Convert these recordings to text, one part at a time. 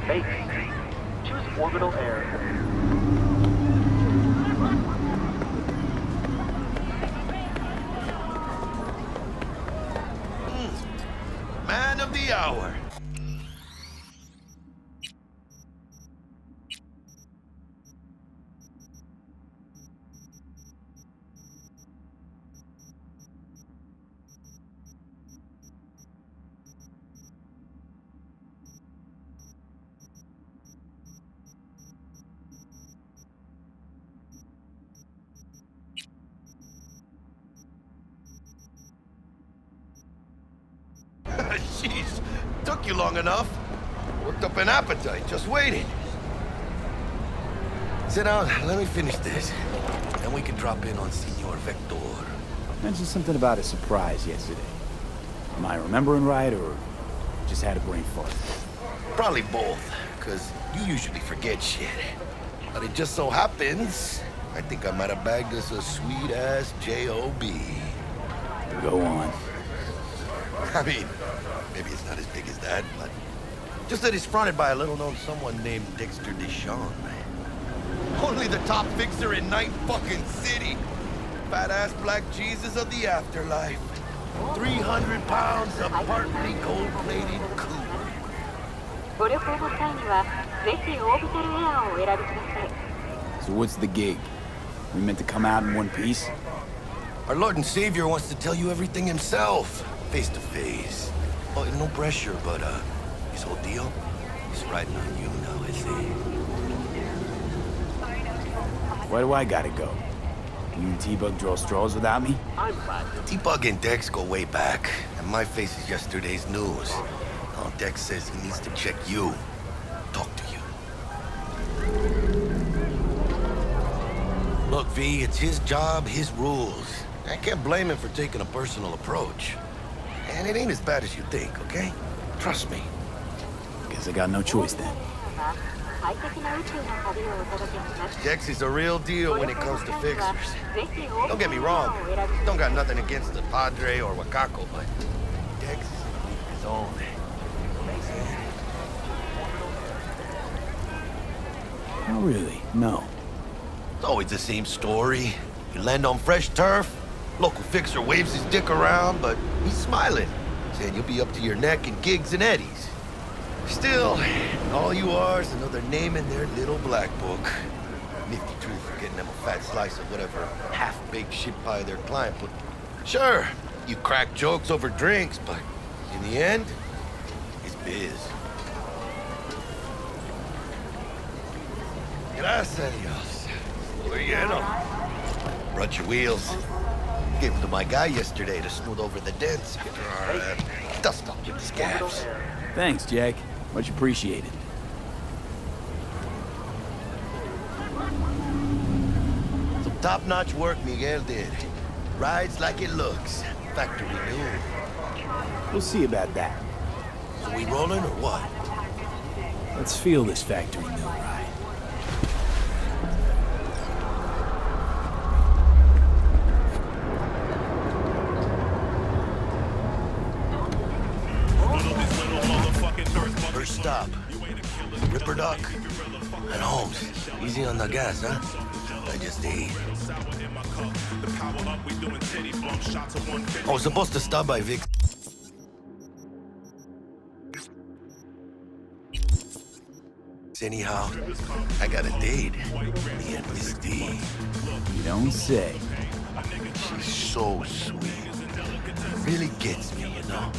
Base. Choose orbital air. Man of the hour. Jeez, took you long enough. Worked up an appetite, just waiting. Sit down, let me finish this. Then we can drop in on Senor Vector. Mentioned something about a surprise yesterday. Am I remembering right, or just had a brain fart? Probably both, because you usually forget shit. But it just so happens, I think I might have bagged us a sweet-ass J.O.B. Go on. I mean, maybe it's not as big as that, but just that it's fronted by a little-known someone named Dexter Deshawn. Only the top fixer in Night fucking City. Fat-ass black Jesus of the afterlife. 300 pounds of partly gold-plated cool. ご旅行の際にはぜひオービタルエアーをお選びください。 So what's the gig? We meant to come out in one piece? Our Lord and Savior wants to tell you everything himself, face to face. Oh, no pressure, but his whole deal, he's riding on you now, is he? Why do I gotta go? You and T-Bug draw straws without me? I'm glad. T-Bug and Dex go way back, and my face is yesterday's news. Now Dex says he needs to check you, talk to you. Look, V, it's his job, his rules. I can't blame him for taking a personal approach. And it ain't as bad as you think, okay? Trust me. Guess I got no choice then. 快適な宇宙の旅をお届けします。 Dex is a real deal when it comes to fixers. Don't get me wrong, don't got nothing against the Padre or Wakako, but Dex is his own. Oh, really? No. It's always the same story. You land on fresh turf, local fixer waves his dick around, but he's smiling, saying you'll be up to your neck in gigs and eddies. Still, all you are is another name in their little black book. Nifty truth for getting them a fat slice of whatever half-baked shit pie their client put. Sure, you crack jokes over drinks, but in the end, it's biz. Gracias a Dios. Muy lleno. Brought your wheels. Gave them to my guy yesterday to smooth over the dents after our dust-up with the scabs. Thanks, Jack. Much appreciated. Some top-notch work Miguel did. Rides like it looks. Factory new. We'll see about that. So we rolling or what? Let's feel this factory mill ride. First stop, Ripper Duck and Holmes. Easy on the gas, huh? I just ate. I was supposed to stop by Vic's. Anyhow, I got a date. Me and Miss D. You don't say. She's so sweet. Really gets me, you know?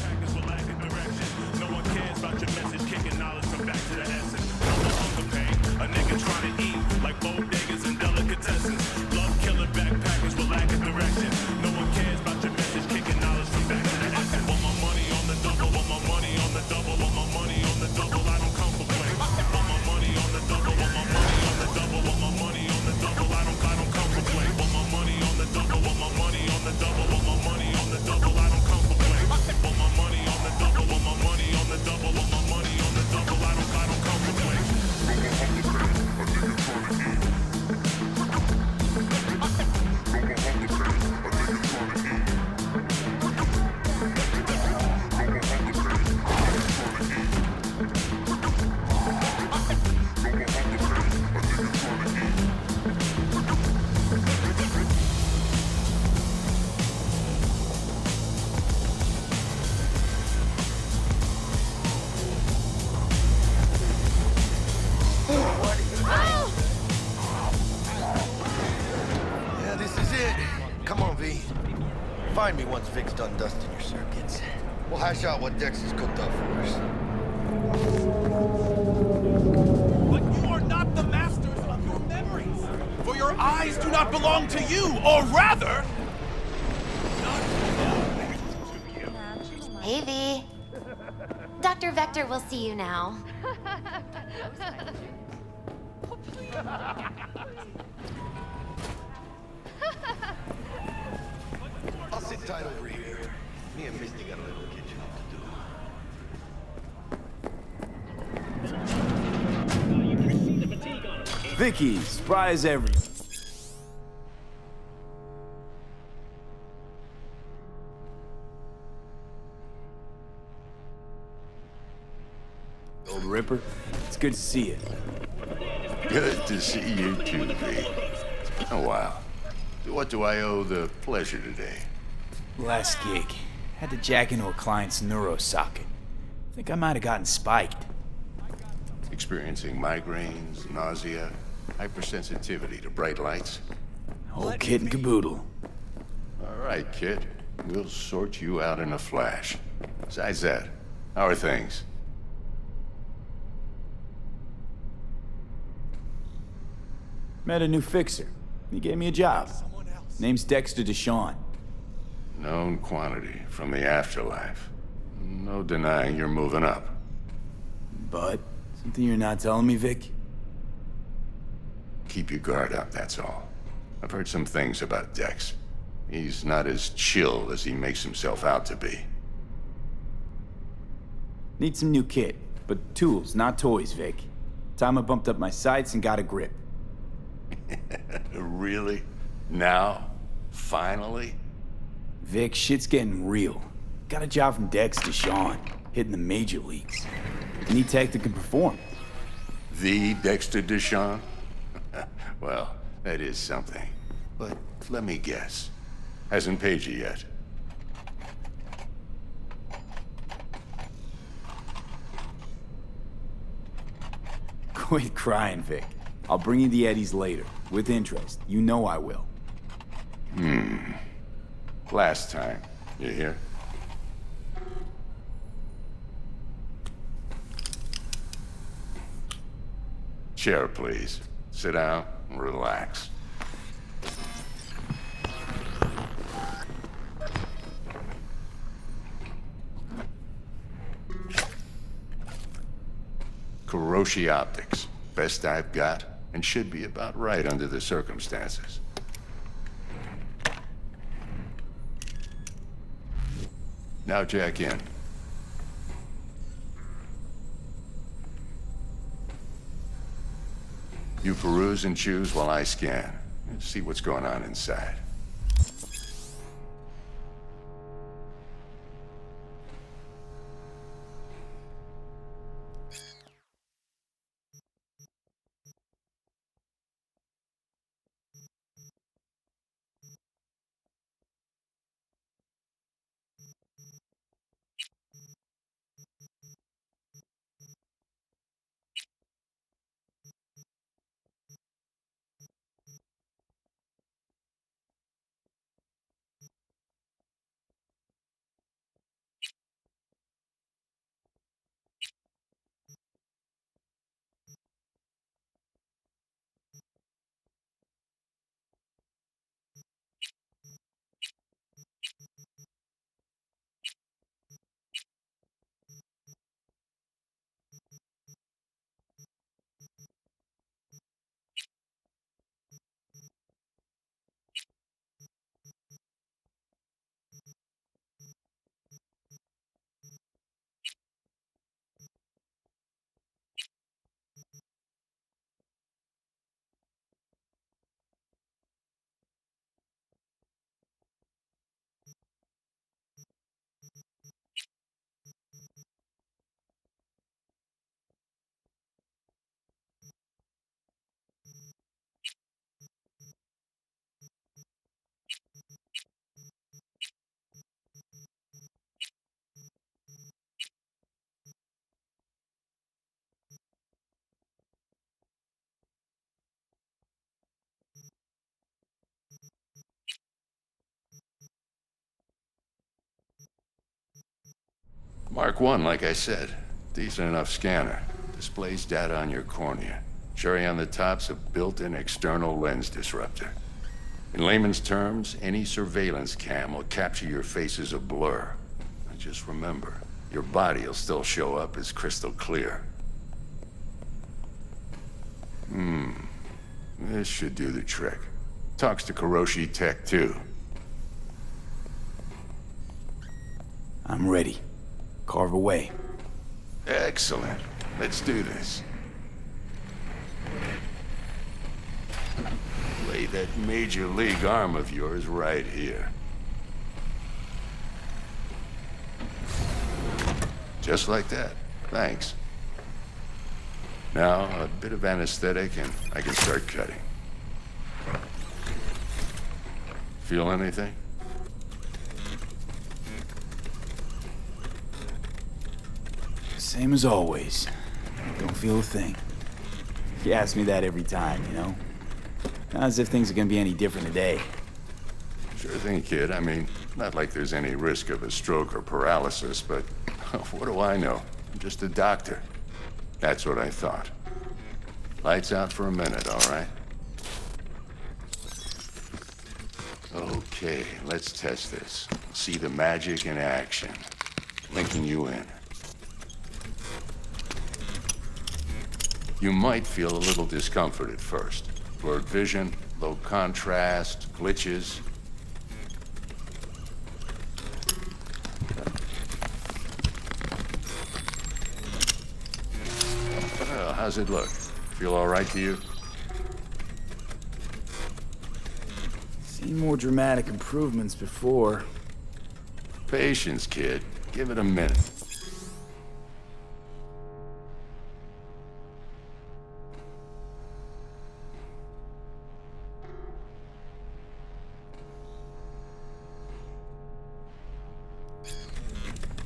A nigga trying to eat like bodegas and delicatessens. Love killing backpackers with lack of direction. No one cares about your message, kicking knowledge from back to the essence. Want my money on the double, want my money on the double, want my money on the double. I don't come for play. Want my money on the double, want my money on the double, want my money on the double. I don't come for play. Want my money on the double, want my money on the double, want my money on the double. I don't come for play. Want my money on the find me once Vic's done dusting your circuits. We'll hash out what Dex has cooked up for us. But you are not the masters of your memories. For your eyes do not belong to you, or rather, Hey, V. Dr. Vector will see you now. I'll sit tight over here. Me and Misty got a little kitchen up to do. Vicky, surprise every. Old Ripper, it's good to see you. Good to see you too, V. It's been a while. What do I owe the pleasure today? Last gig. Had to jack into a client's neuro socket. Think I might have gotten spiked. Experiencing migraines, nausea, hypersensitivity to bright lights? Whole kit and caboodle. All right, kid. We'll sort you out in a flash. Besides that, how are things? Met a new fixer. He gave me a job. Name's Dexter Deshawn. Known quantity from the afterlife. No denying you're moving up. But, something you're not telling me, Vic? Keep your guard up, that's all. I've heard some things about Dex. He's not as chill as he makes himself out to be. Need some new kit, but tools, not toys, Vic. Time I bumped up my sights and got a grip. Really? Now? Finally? Vic, shit's getting real. Got a job from Dex Deshawn, hitting the major leagues. Need tech that can perform. The Dexter Deshawn? Well, that is something. But let me guess. Hasn't paid you yet. Quit crying, Vic. I'll bring you the eddies later, with interest. You know I will. Last time. You hear? Chair, please. Sit down and relax. Kuroshi Optics. Best I've got, and should be about right under the circumstances. Now jack in. You peruse and choose while I scan. See what's going on inside. Mark 1, like I said. Decent enough scanner. Displays data on your cornea. Cherry on the top's a built-in external lens disruptor. In layman's terms, any surveillance cam will capture your face as a blur. And just remember, your body will still show up as crystal clear. This should do the trick. Talks to Kuroshi Tech, too. I'm ready. Carve away. Excellent. Let's do this. Lay that major league arm of yours right here. Just like that. Thanks. Now, a bit of anesthetic and I can start cutting. Feel anything? Same as always. Don't feel a thing. You ask me that every time, you know? Not as if things are gonna be any different today. Sure thing, kid. I mean, not like there's any risk of a stroke or paralysis, but what do I know? I'm just a doctor. That's what I thought. Lights out for a minute, all right? Okay, let's test this. See the magic in action. Linking you in. You might feel a little discomfort at first. Blurred vision, low contrast, glitches. Well, how's it look? Feel all right to you? Seen more dramatic improvements before. Patience, kid. Give it a minute.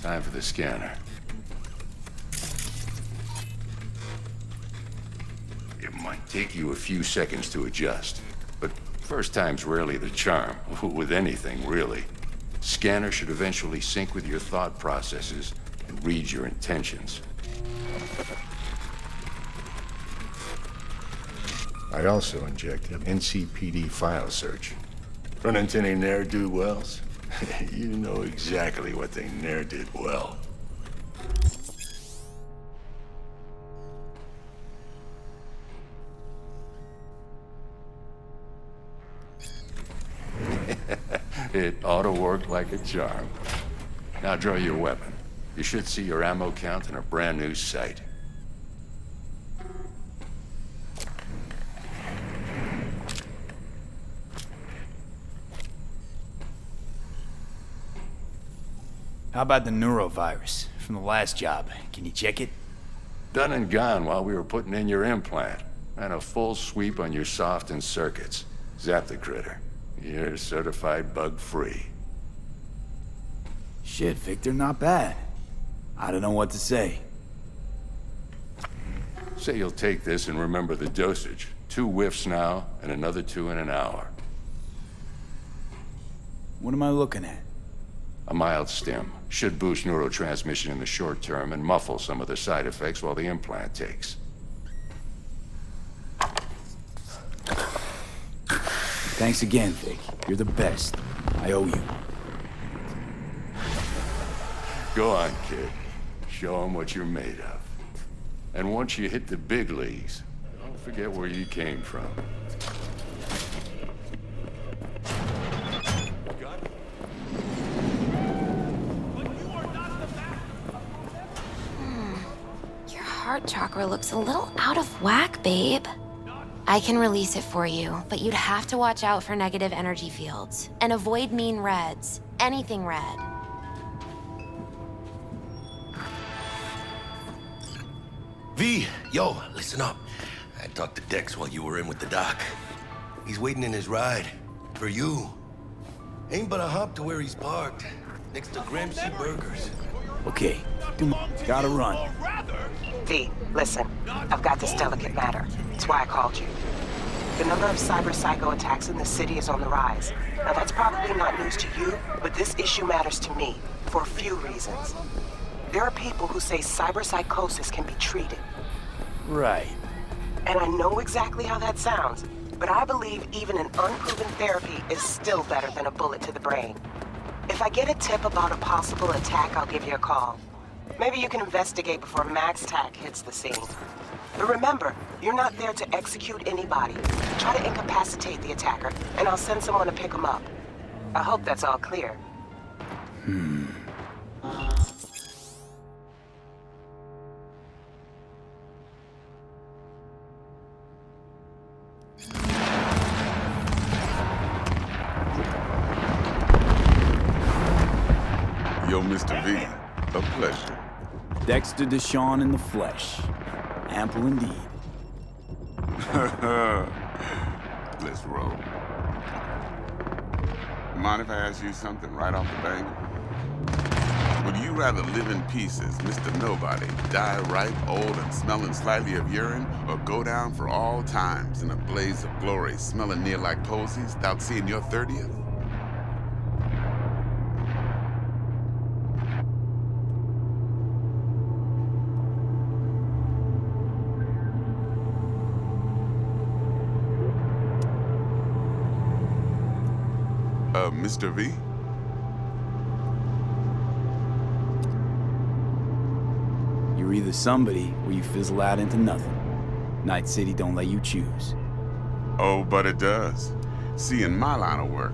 Time for the scanner. It might take you a few seconds to adjust, but first time's rarely the charm, with anything, really. Scanner should eventually sync with your thought processes and read your intentions. I also injected NCPD file search. Run into any ne'er-do-wells? You know exactly what they ne'er did well. It ought to work like a charm. Now draw your weapon. You should see your ammo count in a brand new sight. How about the neurovirus from the last job? Can you check it? Done and gone while we were putting in your implant. And a full sweep on your soft and circuits. Zap the critter. You're certified bug-free. Shit, Victor, not bad. I don't know what to say. Say you'll take this and remember the dosage. 2 whiffs now, and another 2 in an hour. What am I looking at? A mild stim. Should boost neurotransmission in the short term and muffle some of the side effects while the implant takes. Thanks again, Vic. You're the best. I owe you. Go on, kid. Show them what you're made of. And once you hit the big leagues, don't forget where you came from. Your heart chakra looks a little out of whack, babe. I can release it for you, but you'd have to watch out for negative energy fields. And avoid mean reds. Anything red. V, yo, listen up. I talked to Dex while you were in with the doc. He's waiting in his ride. For you. Ain't but a hop to where he's parked. Next to Gramsci Burgers. Okay, come on. Gotta run. V, listen. I've got this delicate matter. That's why I called you. The number of cyber-psycho attacks in the city is on the rise. Now, that's probably not news to you, but this issue matters to me for a few reasons. There are people who say cyberpsychosis can be treated. Right. And I know exactly how that sounds, but I believe even an unproven therapy is still better than a bullet to the brain. If I get a tip about a possible attack, I'll give you a call. Maybe you can investigate before Max Tack hits the scene. But remember, you're not there to execute anybody. Try to incapacitate the attacker, and I'll send someone to pick him up. I hope that's all clear. Yo, Mr. V, a pleasure. Dexter Deshawn in the flesh. Ample indeed. Let's roll. Mind if I ask you something right off the bang? Would you rather live in pieces, Mr. Nobody, die ripe, old, and smelling slightly of urine, or go down for all times in a blaze of glory, smelling near like posies, without seeing your 30th? Mr. V? You're either somebody or you fizzle out into nothing. Night City don't let you choose. Oh, but it does. See, in my line of work,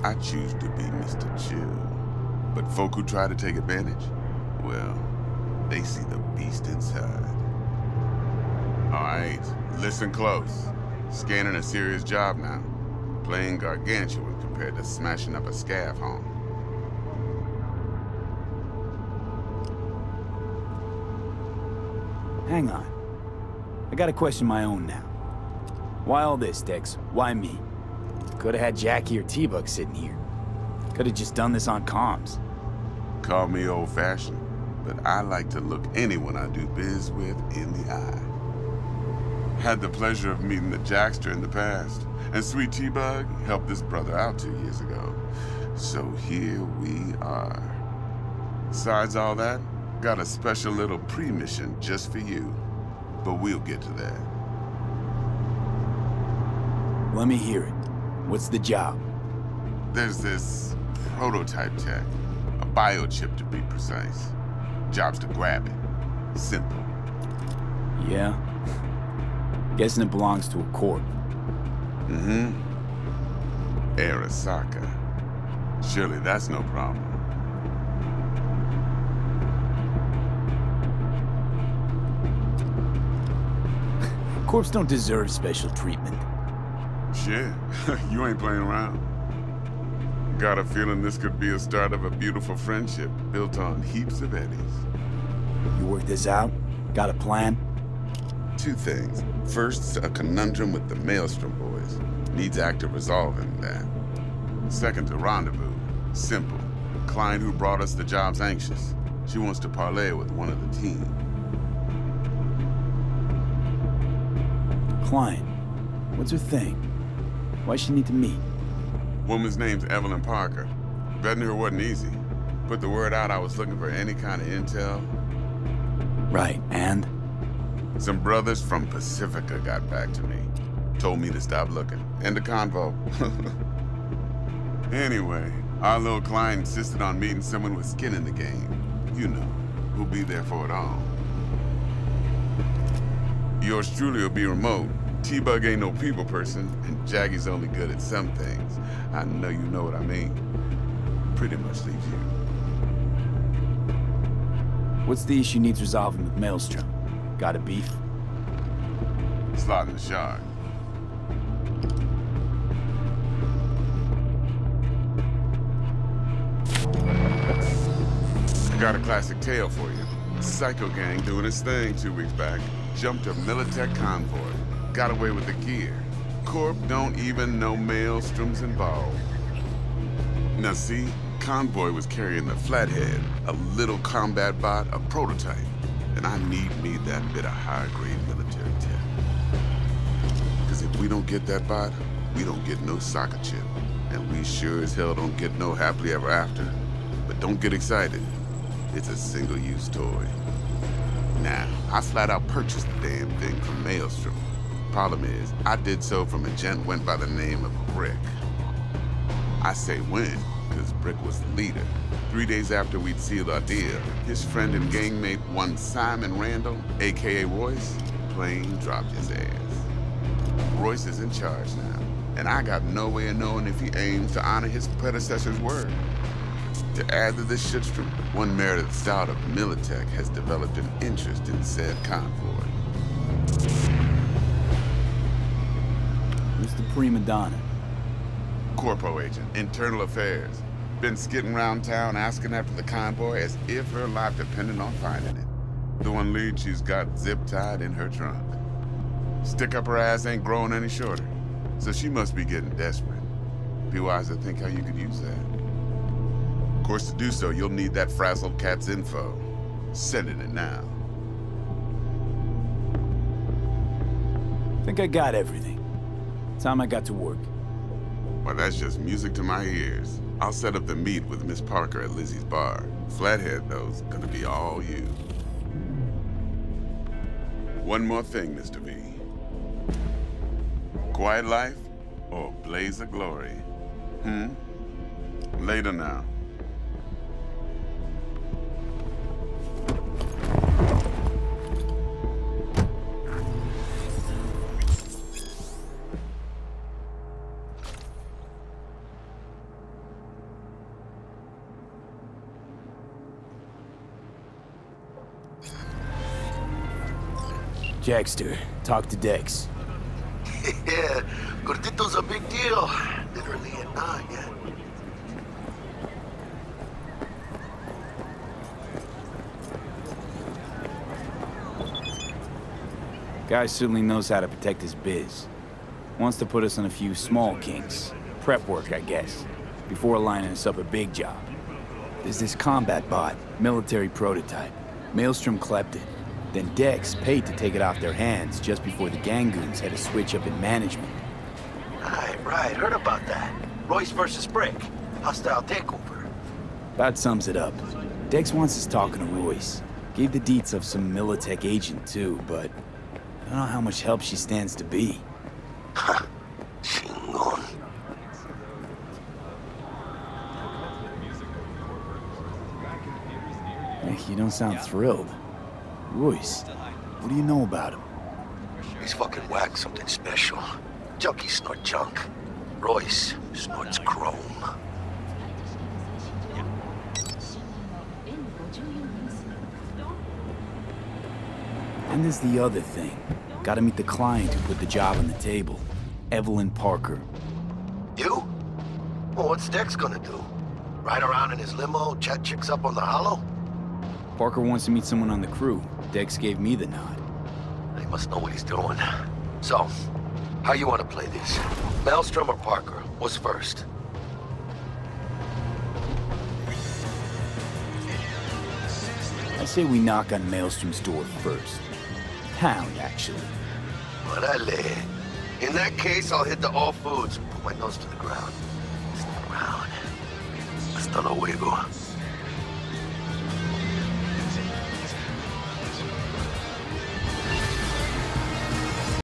I choose to be Mr. Chill. But folk who try to take advantage, well, they see the beast inside. All right, listen close. Scanning a serious job now. Playing gargantuan compared to smashing up a scav home. Hang on. I got a question of my own now. Why all this, Dex? Why me? Could've had Jackie or T-Bug sitting here. Could've just done this on comms. Call me old-fashioned, but I like to look anyone I do biz with in the eye. Had the pleasure of meeting the Jackster in the past, and Sweet T-Bug helped this brother out 2 years ago. So here we are. Besides all that, got a special little pre-mission just for you. But we'll get to that. Let me hear it. What's the job? There's this prototype tech, a biochip to be precise. Job's to grab it. Simple. Yeah? Guessing it belongs to a corp. Mm-hmm. Arasaka. Surely that's no problem. Corps don't deserve special treatment. Shit, you ain't playing around. Got a feeling this could be a start of a beautiful friendship built on heaps of eddies. You work this out? Got a plan? Two things. First, a conundrum with the Maelstrom boys. Needs active resolving that. Second, a rendezvous. Simple. Client who brought us the job's anxious. She wants to parlay with one of the team. Client. What's her thing? Why she need to meet? Woman's name's Evelyn Parker. Vetting her wasn't easy. Put the word out I was looking for any kind of intel. Right, and? Some brothers from Pacifica got back to me. Told me to stop looking. End of convo. Anyway, our little client insisted on meeting someone with skin in the game. You know, who'll be there for it all. Yours truly will be remote. T-Bug ain't no people person, and Jaggy's only good at some things. I know you know what I mean. Pretty much leaves you. What's the issue needs resolving with Maelstrom? Got a beef? Slotting the shard. I got a classic tale for you. A psycho gang doing its thing 2 weeks back. Jumped a Militech convoy. Got away with the gear. Corp don't even know Maelstrom's involved. Now see, convoy was carrying the Flathead, a little combat bot, a prototype. And I need me that bit of high-grade military tech. Because if we don't get that bot, we don't get no soccer chip. And we sure as hell don't get no happily ever after. But don't get excited. It's a single-use toy. Now, I flat out purchased the damn thing from Maelstrom. Problem is, I did so from a gent went by the name of Brick. I say when, because Brick was the leader. 3 days after we'd sealed our deal, his friend and gangmate, one Simon Randall, aka Royce, plain dropped his ass. Royce is in charge now, and I got no way of knowing if he aims to honor his predecessor's word. To add to this shitstorm, one Meredith Stout of Militech has developed an interest in said convoy. Who's the prima donna? Corpo agent, internal affairs. Been skidding around town asking after the convoy as if her life depended on finding it. The one lead she's got zip-tied in her trunk. Stick up her ass ain't growing any shorter, so she must be getting desperate. Be wise to think how you could use that. Of course, to do so, you'll need that frazzled cat's info. Sending it now. Think I got everything. Time I got to work. Well, that's just music to my ears. I'll set up the meet with Miss Parker at Lizzie's bar. Flathead, though's gonna be all you. One more thing, Mr. V. Quiet life or blaze of glory? Later now. Jackster, talk to Dex. Yeah, Gordito's a big deal. Literally and not, yeah. Guy certainly knows how to protect his biz. Wants to put us on a few small kinks. Prep work, I guess. Before lining us up a big job. There's this combat bot, military prototype. Maelstrom clept it. Then Dex paid to take it off their hands just before the Gangoons had a switch up in management. Right, heard about that. Royce versus Brick. Hostile takeover. About sums it up. Dex wants us talking to Royce. Gave the deets of some Militech agent too, but I don't know how much help she stands to be. Ha. Chingon. You don't sound thrilled. Royce, what do you know about him? He's fucking whack, something special. Junkies snort junk. Royce snorts chrome. And there's the other thing. Gotta meet the client who put the job on the table. Evelyn Parker. You? Well, what's Dex gonna do? Ride around in his limo, chat chicks up on the hollow? Parker wants to meet someone on the crew. Dex gave me the nod. He must know what he's doing. So, how you want to play this? Maelstrom or Parker? What's first? I say we knock on Maelstrom's door first. Pound, actually. Orale. In that case, I'll hit the all foods. Put my nose to the ground. Stick around. Hasta luego.